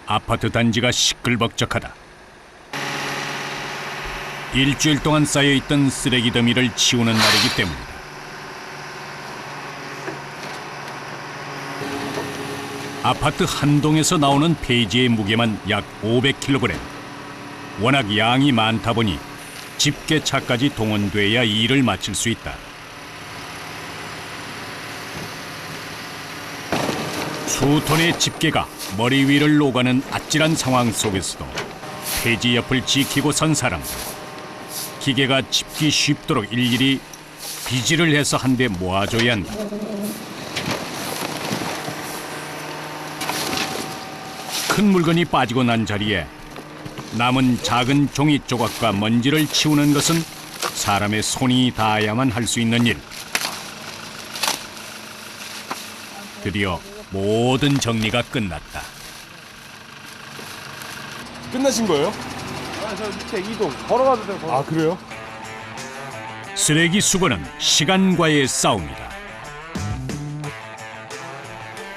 아파트 단지가 시끌벅적하다. 일주일 동안 쌓여있던 쓰레기 더미를 치우는 날이기 때문이다. 아파트 한 동에서 나오는 폐지의 무게만 약 500kg. 워낙 양이 많다 보니 집게차까지 동원돼야 일을 마칠 수 있다. 수톤의 집게가 머리 위를 오가는 아찔한 상황 속에서도 폐지 옆을 지키고 선 사람들. 기계가 짚기 쉽도록 일일이 비지를 해서 한 대 모아줘야 한다. 큰 물건이 빠지고 난 자리에 남은 작은 종이 조각과 먼지를 치우는 것은 사람의 손이 닿아야만 할 수 있는 일. 드디어 모든 정리가 끝났다. 끝나신 거예요? 저 밑에 이동 걸어가도 돼요. 아, 그래요? 쓰레기 수거는 시간과의 싸움이다.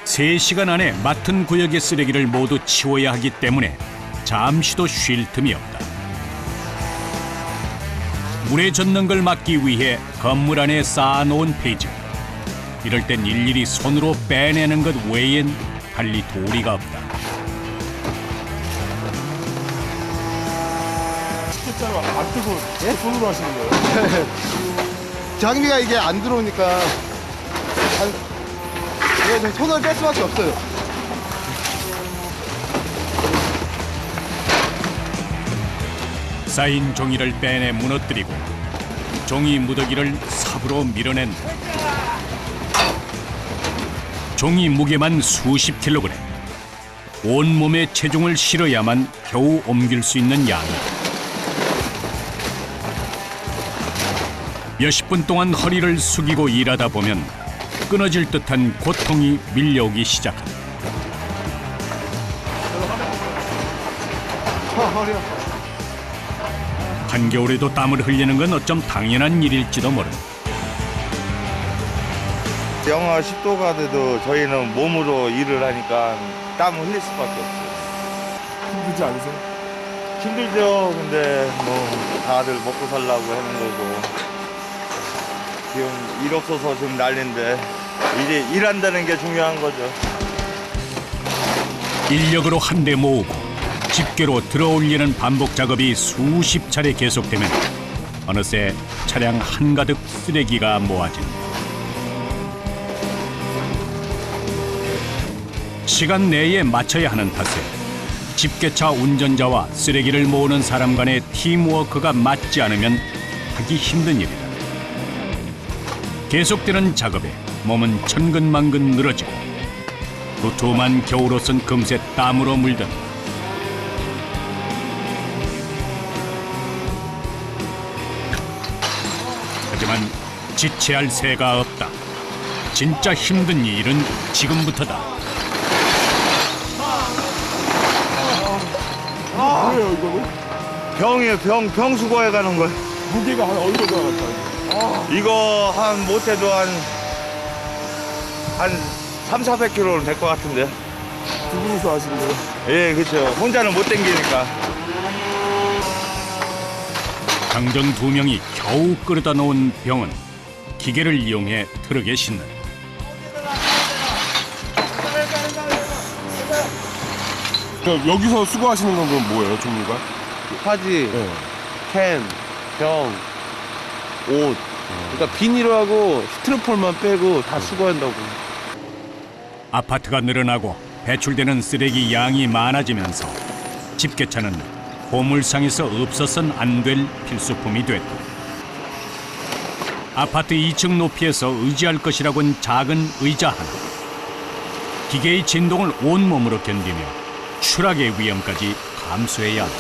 3시간 안에 맡은 구역의 쓰레기를 모두 치워야 하기 때문에 잠시도 쉴 틈이 없다. 물에 젖는 걸 막기 위해 건물 안에 쌓아놓은 폐지. 이럴 땐 일일이 손으로 빼내는 것 외엔 달리 도리가 없다. 식재자로 안 뜨고 손으로 하시는 거예요? 장비가 이게 안 들어오니까 이거 좀 손을 뺄 수밖에 없어요. 쌓인 종이를 빼내 무너뜨리고 종이 무더기를 삽으로 밀어낸다. 종이 무게만 수십 킬로그램. 온몸에 체중을 실어야만 겨우 옮길 수 있는 양이다. 몇십 분 동안 허리를 숙이고 일하다 보면 끊어질 듯한 고통이 밀려오기 시작한다. 허리야. 한겨울에도 땀을 흘리는 건 어쩜 당연한 일일지도 모른다. 영하 10도가 돼도 저희는 몸으로 일을 하니까 땀을 흘릴 수밖에 없어요. 힘들지 않으세요? 힘들죠. 근데 뭐 다들 먹고 살라고 하는 거고 지금 일 없어서 지금 난리인데 이제 일한다는 게 중요한 거죠. 인력으로 한 대 모으고 집게로 들어올리는 반복 작업이 수십 차례 계속되면 어느새 차량 한가득 쓰레기가 모아진다. 시간 내에 맞춰야 하는 탓에 집게차 운전자와 쓰레기를 모으는 사람 간의 팀워크가 맞지 않으면 하기 힘든 일이다. 계속되는 작업에 몸은 천근만근 늘어지고 두툼한 겨울옷은 금세 땀으로 물든다. 하지만 지체할 새가 없다. 진짜 힘든 일은 지금부터다. 뭐예요, 이거는? 병이에요. 병 수거해 가는 거예요. 무게가 한 어느 정도 나갈까요? 이거 한 못해도 한 300-400kg는 될 것 같은데요. 두 분이서 하시는 거예요? 예, 그렇죠. 혼자는 못 당기니까. 강정 2명이 겨우 끌어다 놓은 병은 기계를 이용해 트럭에 싣는다. 그럼 여기서 수거하시는 건 그럼 뭐예요, 종류가? 바지, 네. 캔, 병, 옷. 그러니까 비닐하고 스티로폼만 빼고 다 수거한다고. 아파트가 늘어나고 배출되는 쓰레기 양이 많아지면서 집게차는 보물상에서 없어서는 안 될 필수품이 됐다. 아파트 2층 높이에서 의지할 것이라고는 작은 의자 하나. 기계의 진동을 온몸으로 견디며 추락의 위험까지 감수해야 한다.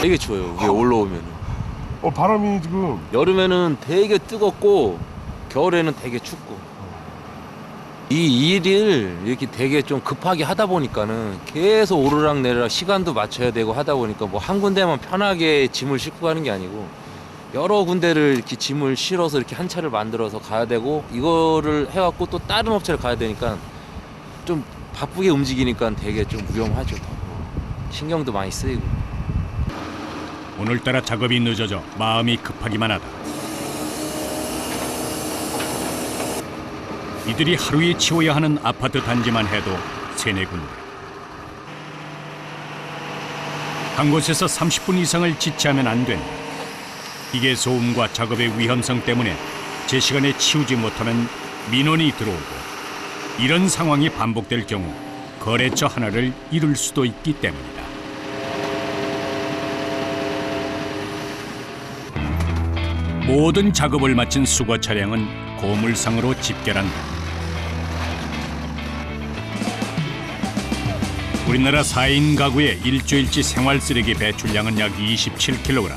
되게 추워요. 위에 올라오면. 바람이 지금. 여름에는 되게 뜨겁고 겨울에는 되게 춥고. 이 일을 이렇게 되게 좀 급하게 하다 보니까는 계속 오르락내리락 시간도 맞춰야 되고 하다 보니까 뭐 한 군데만 편하게 짐을 싣고 가는 게 아니고 여러 군데를 이렇게 짐을 실어서 이렇게 한 차를 만들어서 가야 되고 이거를 해갖고 또 다른 업체를 가야 되니까 좀 바쁘게 움직이니까 되게 좀 위험하죠. 신경도 많이 쓰이고. 오늘따라 작업이 늦어져 마음이 급하기만 하다. 이들이 하루에 치워야 하는 아파트 단지만 해도 3-4군데. 한 곳에서 30분 이상을 지체하면 안 된다. 기계 소음과 작업의 위험성 때문에 제 시간에 치우지 못하면 민원이 들어오고, 이런 상황이 반복될 경우 거래처 하나를 잃을 수도 있기 때문이다. 모든 작업을 마친 수거 차량은 고물상으로 집결한다. 우리나라 4인 가구의 일주일치 생활 쓰레기 배출량은 약 27kg.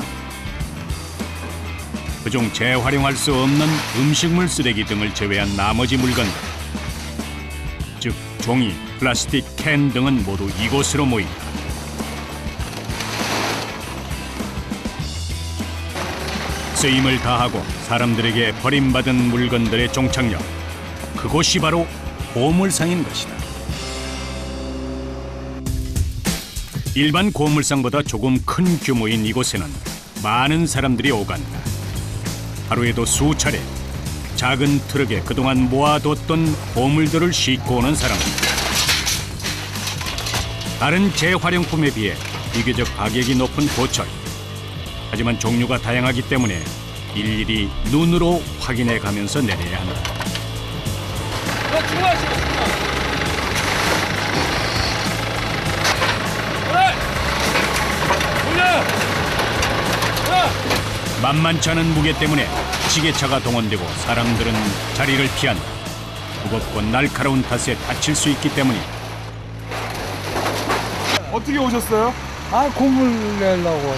그중 재활용할 수 없는 음식물 쓰레기 등을 제외한 나머지 물건들, 즉 종이, 플라스틱, 캔 등은 모두 이곳으로 모인다. 쓰임을 다하고 사람들에게 버림받은 물건들의 종착역, 그곳이 바로 고물상인 것이다. 일반 고물상보다 조금 큰 규모인 이곳에는 많은 사람들이 오간다. 하루에도 수차례 작은 트럭에 그동안 모아뒀던 보물들을 싣고 오는 사람들. 다른 재활용품에 비해 비교적 가격이 높은 고철. 하지만 종류가 다양하기 때문에 일일이 눈으로 확인해 가면서 내려야 한다. 만만치 않은 무게 때문에 지게차가 동원되고 사람들은 자리를 피한다. 무겁고 날카로운 탓에 다칠 수 있기 때문이다. 어떻게 오셨어요? 아, 고물 내려고.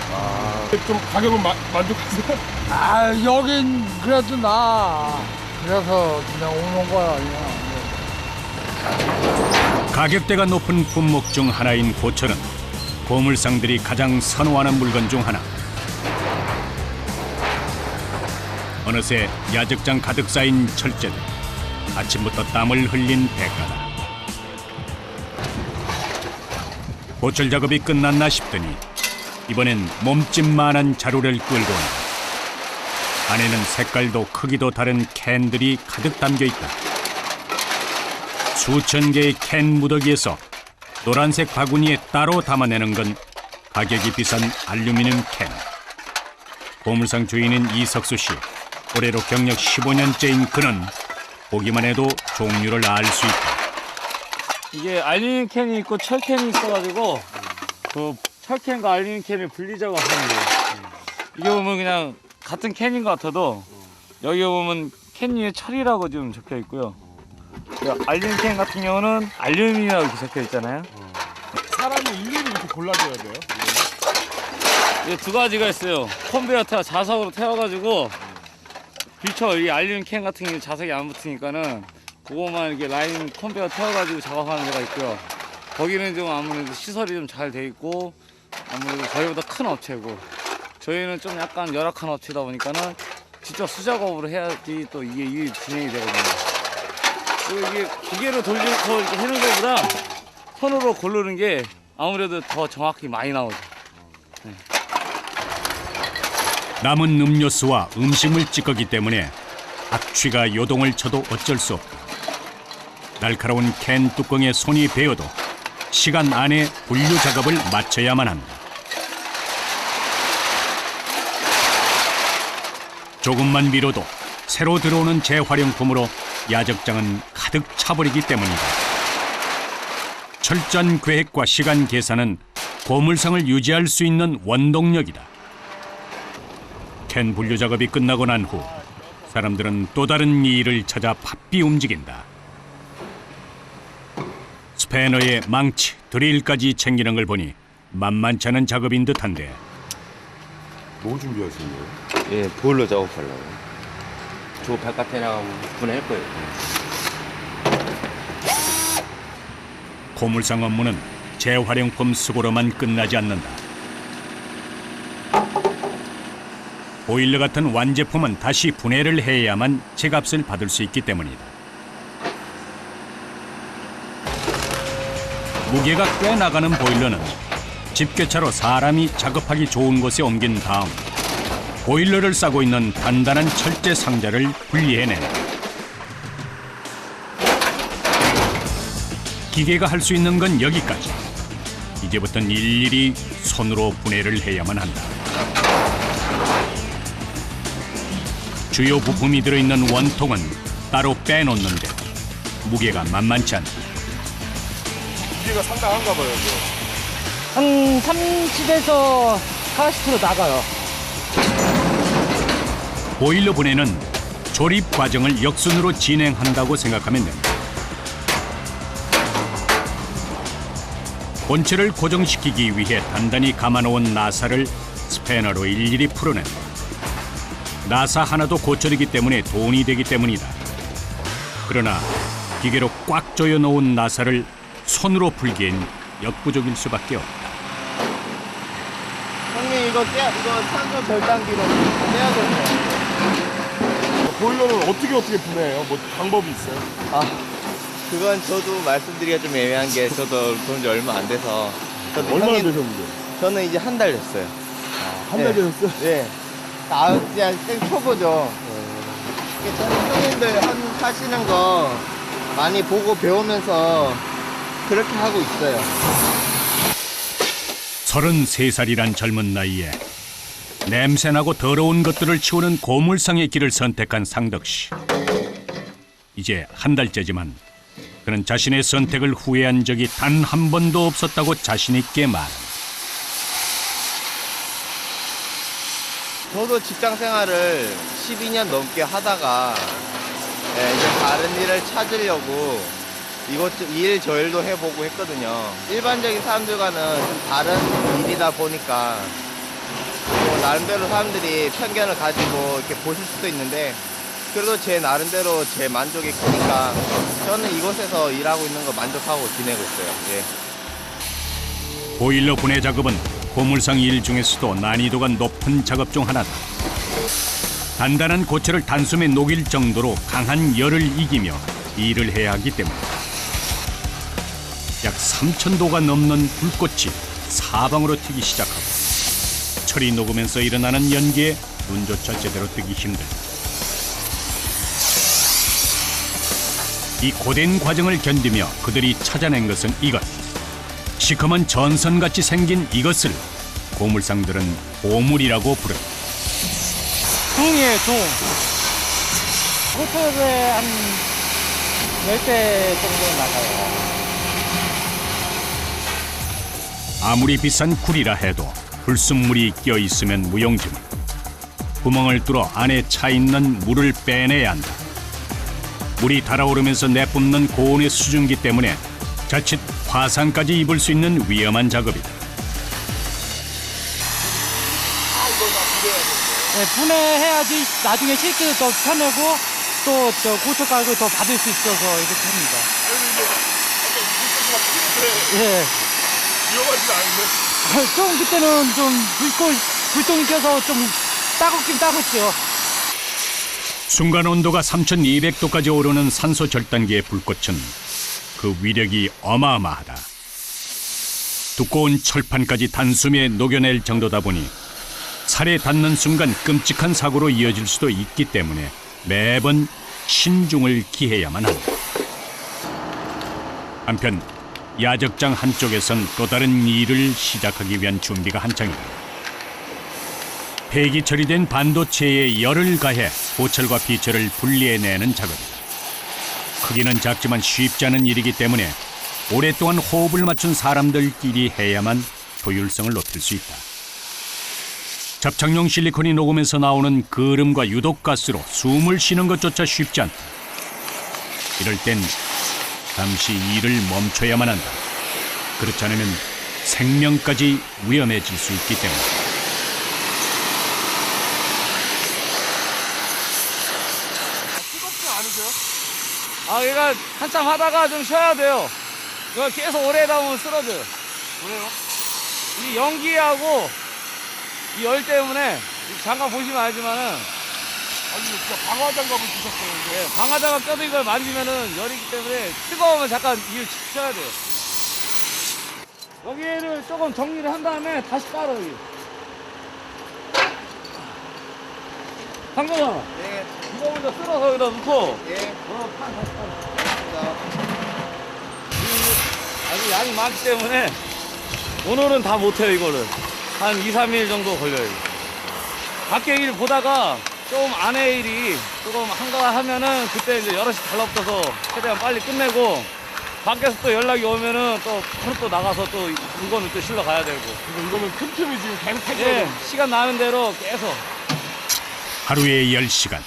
좀 가격은 만족하세요? 아, 여긴 그래도 나. 그래서 그냥 오는 거야, 그냥. 가격대가 높은 품목 중 하나인 고철은 고물상들이 가장 선호하는 물건 중 하나. 어느새 야적장 가득 쌓인 철제들. 아침부터 땀을 흘린 대가다. 고철 작업이 끝났나 싶더니 이번엔 몸집만한 자루를 끌고 온다. 안에는 색깔도 크기도 다른 캔들이 가득 담겨 있다. 수천 개의 캔 무더기에서 노란색 바구니에 따로 담아내는 건 가격이 비싼 알루미늄 캔. 고물상 주인인 이석수 씨. 올해로 경력 15년째인 그는 보기만 해도 종류를 알 수 있다. 이게 알루미늄 캔이 있고 철캔이 있어가지고 그 철캔과 알루미늄 캔을 분리자고 하는 거예요. 이게 보면 그냥 같은 캔인 것 같아도 여기 보면 캔 위에 철이라고 좀 적혀 있고요. 알루미늄 캔 같은 경우는 알루미늄이라고 이렇게 적혀 있잖아요. 사람이 일일이 이렇게 골라줘야 돼요? 이게 두 가지가 있어요. 컨베이어 자석으로 태워가지고 이 알루미늄 캔 같은 경우는 자석이 안 붙으니까는 그거만 이렇게 라인 컨베이어 태워가지고 작업하는 데가 있고요. 거기는 좀 아무래도 시설이 좀 잘 돼 있고 아무래도 저희보다 큰 업체고 저희는 좀 약간 열악한 업체다 보니까는 직접 수작업으로 해야지 또 이게 일이 진행이 되거든요. 그리고 이게 기계로 돌려서 이렇게 해는 것보다 손으로 고르는 게 아무래도 더 정확히 많이 나오죠. 네. 남은 음료수와 음식물 찌꺼기 때문에 악취가 요동을 쳐도 어쩔 수 없다. 날카로운 캔 뚜껑에 손이 베어도 시간 안에 분류 작업을 마쳐야만 한다. 조금만 미뤄도 새로 들어오는 재활용품으로 야적장은 가득 차버리기 때문이다. 철저한 계획과 시간 계산은 고물상을 유지할 수 있는 원동력이다. 캔 분류 작업이 끝나고 난 후 사람들은 또 다른 일을 찾아 바삐 움직인다. 스패너에 망치, 드릴까지 챙기는 걸 보니 만만치 않은 작업인 듯한데 뭐 준비하시는 거예요? 예, 보일러 작업하려고. 저 바깥에 나가고 분해할 거예요. 고물상 업무는 재활용품 수거로만 끝나지 않는다. 보일러 같은 완제품은 다시 분해를 해야만 제값을 받을 수 있기 때문이다. 무게가 꽤 나가는 보일러는 집게차로 사람이 작업하기 좋은 곳에 옮긴 다음 보일러를 싸고 있는 단단한 철제 상자를 분리해낸다. 기계가 할 수 있는 건 여기까지. 이제부터는 일일이 손으로 분해를 해야만 한다. 주요 부품이 들어있는 원통은 따로 빼놓는데 무게가 만만치 않다. 무게가 상당한가 봐요. 이거. 한 30에서 40kg 나가요. 보일러 분해는 조립 과정을 역순으로 진행한다고 생각하면 됩니다. 본체를 고정시키기 위해 단단히 감아놓은 나사를 스패너로 일일이 풀어낸다. 나사 하나도 고쳐지기 때문에 돈이 되기 때문이다. 그러나 기계로 꽉 조여 놓은 나사를 손으로 풀기엔 역부족일 수밖에 없다. 형님 이거 산소 절단기로 떼야 돼요. 보일러는 어떻게 분해해요? 뭐 방법이 있어요? 그건 저도 말씀드리기가 좀 애매한 게 저도 그런 지 얼마 안 돼서. 저도 얼마나 형님, 되셨는데? 저는 이제 한 달 됐어요. 한 달 되셨어요? 네. 그냥 생초보죠. 이게 저는 형님들 하시는 거 많이 보고 배우면서 그렇게 하고 있어요. 33살이란 젊은 나이에 냄새나고 더러운 것들을 치우는 고물상의 길을 선택한 상덕 씨. 이제 한 달째지만 그는 자신의 선택을 후회한 적이 단 한 번도 없었다고 자신 있게 말한다. 저도 직장 생활을 12년 넘게 하다가 이제 다른 일을 찾으려고 이 일 저 일도 해보고 했거든요. 일반적인 사람들과는 좀 다른 일이다 보니까 뭐 나름대로 사람들이 편견을 가지고 이렇게 보실 수도 있는데 그래도 제 나름대로 제 만족이 크니까 저는 이곳에서 일하고 있는 거 만족하고 지내고 있어요. 예. 보일러 분해 작업은 고물상 일 중에서도 난이도가 높은 작업 중 하나다. 단단한 고체를 단숨에 녹일 정도로 강한 열을 이기며 일을 해야 하기 때문이다. 약 3,000도가 넘는 불꽃이 사방으로 튀기 시작하고 철이 녹으면서 일어나는 연기에 눈조차 제대로 뜨기 힘들다. 이 고된 과정을 견디며 그들이 찾아낸 것은 이것. 시커먼 전선같이 생긴 이것을 고물상들은 보물이라고 부른다. 종이에요, 종. 호텔에 한 10대 정도 나가요. 아무리 비싼 굴이라 해도 불순물이 껴 있으면 무용지물. 구멍을 뚫어 안에 차 있는 물을 빼내야 한다. 물이 달아오르면서 내뿜는 고온의 수증기 때문에 자칫 화상까지 입을 수 있는 위험한 작업이다. 네, 분해해야지 나중에 실기도 더 편하고 또 저 고춧가루 더 받을 수 있어서 이렇게 합니다. 예. 위험하지 않은데? 좀 그때는 좀 불똥이 껴서 좀 따갑긴 따갑죠. 순간 온도가 3,200도까지 오르는 산소 절단기의 불꽃은 그 위력이 어마어마하다. 두꺼운 철판까지 단숨에 녹여낼 정도다 보니 살에 닿는 순간 끔찍한 사고로 이어질 수도 있기 때문에 매번 신중을 기해야만 한다. 한편 야적장 한쪽에선 또 다른 일을 시작하기 위한 준비가 한창이다. 폐기 처리된 반도체에 열을 가해 보철과 비철을 분리해내는 작업이다. 크기는 작지만 쉽지 않은 일이기 때문에 오랫동안 호흡을 맞춘 사람들끼리 해야만 효율성을 높일 수 있다. 접착용 실리콘이 녹으면서 나오는 거름과 유독가스로 숨을 쉬는 것조차 쉽지 않다. 이럴 땐 잠시 일을 멈춰야만 한다. 그렇지 않으면 생명까지 위험해질 수 있기 때문이다. 그러니까 한참 하다가 좀 쉬어야 돼요. 이거 계속 오래 하다 보면 쓰러져요. 왜요? 이 연기하고 이 열 때문에 잠깐 보시면 알지만은 아니 진짜 방화장갑을 주셨어요. 이게. 방아장갑 껴도 이걸 만지면은 열이기 때문에 뜨거우면 잠깐 이를 쉬어야 돼요. 여기를 조금 정리를 한 다음에 다시 깔아 여기. 상관아, 예, 이거 먼저 쓸어서 여기다 넣고 예. 판 다시 깔아. 감사합니다. 아직 양이 많기 때문에 오늘은 다 못해요. 이거를 한 2-3일 정도 걸려요. 밖에 일 보다가 좀 안에 일이 조금 한가 하면은 그때 이제 여럿이 달라붙어서 최대한 빨리 끝내고, 밖에서 또 연락이 오면은 또 바로 또 나가서 또 물건을 또 실러 가야 되고. 이거는 틈틈이 지금 계속 해줘야 예, 돼. 시간 나는 대로 계속. 하루에 10시간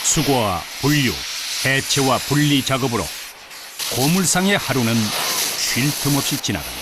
수거와 분류, 해체와 분리 작업으로 고물상의 하루는 쉴 틈 없이 지나간다.